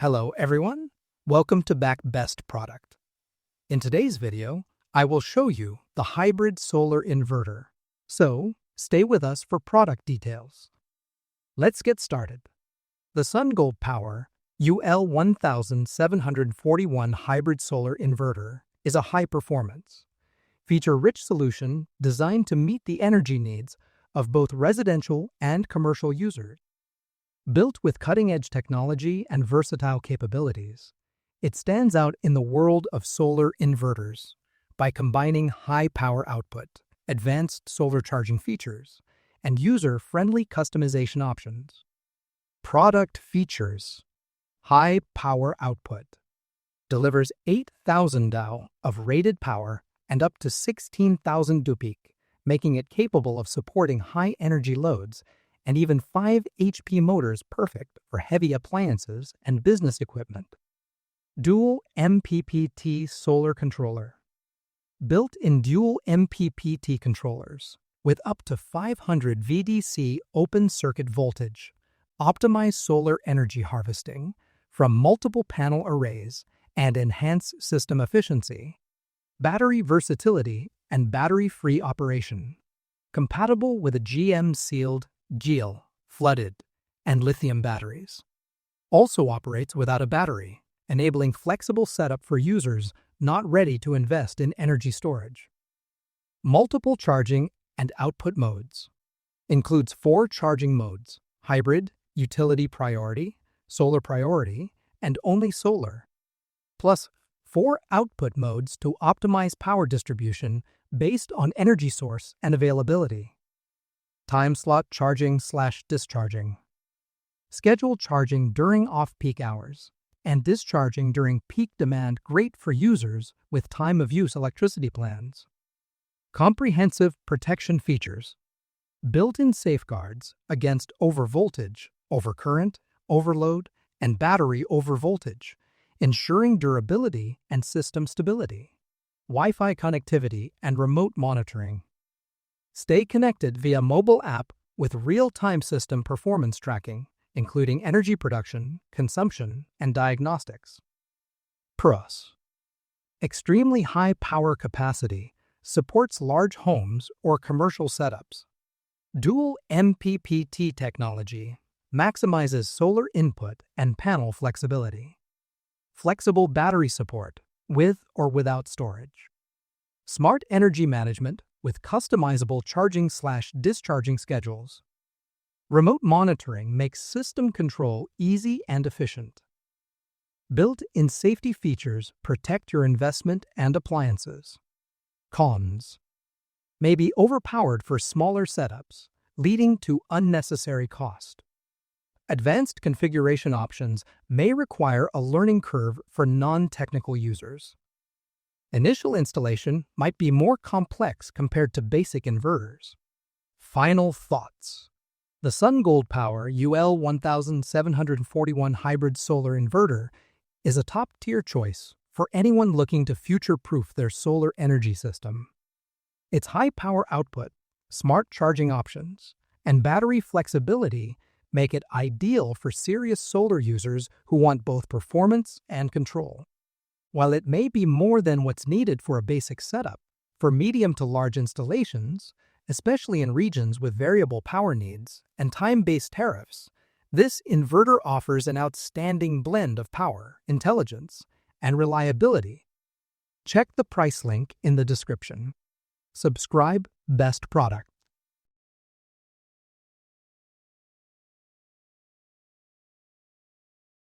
Hello everyone, welcome to Best Product. In today's video, I will show you the hybrid solar inverter. So, stay with us for product details. Let's get started. The SunGold Power UL1741 hybrid solar inverter is a high-performance, feature-rich solution designed to meet the energy needs of both residential and commercial users. Built with cutting-edge technology and versatile capabilities, it stands out in the world of solar inverters by combining high power output, advanced solar charging features, and user-friendly customization options. Product features: high power output, delivers 8,000 dao of rated power and up to 16,000 peak, making it capable of supporting high energy loads and even 5 HP motors, perfect for heavy appliances and business equipment. Dual MPPT solar controller. Built-in dual MPPT controllers with up to 500 VDC open circuit voltage, optimize solar energy harvesting from multiple panel arrays and enhance system efficiency. Battery versatility and battery-free operation. Compatible with a GM-sealed GEL, flooded, and lithium batteries. Also operates without a battery, enabling flexible setup for users not ready to invest in energy storage. Multiple charging and output modes. Includes 4 charging modes: hybrid, utility priority, solar priority, and only solar. Plus 4 output modes to optimize power distribution based on energy source and availability. Time slot charging/discharging. Scheduled charging during off-peak hours and discharging during peak demand, great for users with time-of-use electricity plans. Comprehensive protection features. Built-in safeguards against overvoltage, overcurrent, overload, and battery overvoltage, ensuring durability and system stability. Wi-Fi connectivity and remote monitoring. Stay connected via mobile app with real-time system performance tracking, including energy production, consumption, and diagnostics. Pros. Extremely high power capacity, supports large homes or commercial setups. Dual MPPT technology maximizes solar input and panel flexibility. Flexible battery support, with or without storage. Smart energy management with customizable charging/discharging schedules. Remote monitoring makes system control easy and efficient. Built-in safety features protect your investment and appliances. Cons. May be overpowered for smaller setups, leading to unnecessary cost. Advanced configuration options may require a learning curve for non-technical users. Initial installation might be more complex compared to basic inverters. Final thoughts. The SunGold Power UL1741 hybrid solar inverter is a top-tier choice for anyone looking to future-proof their solar energy system. Its high power output, smart charging options, and battery flexibility make it ideal for serious solar users who want both performance and control. While it may be more than what's needed for a basic setup, for medium to large installations, especially in regions with variable power needs and time-based tariffs, this inverter offers an outstanding blend of power, intelligence, and reliability. Check the price link in the description. Subscribe Best Product.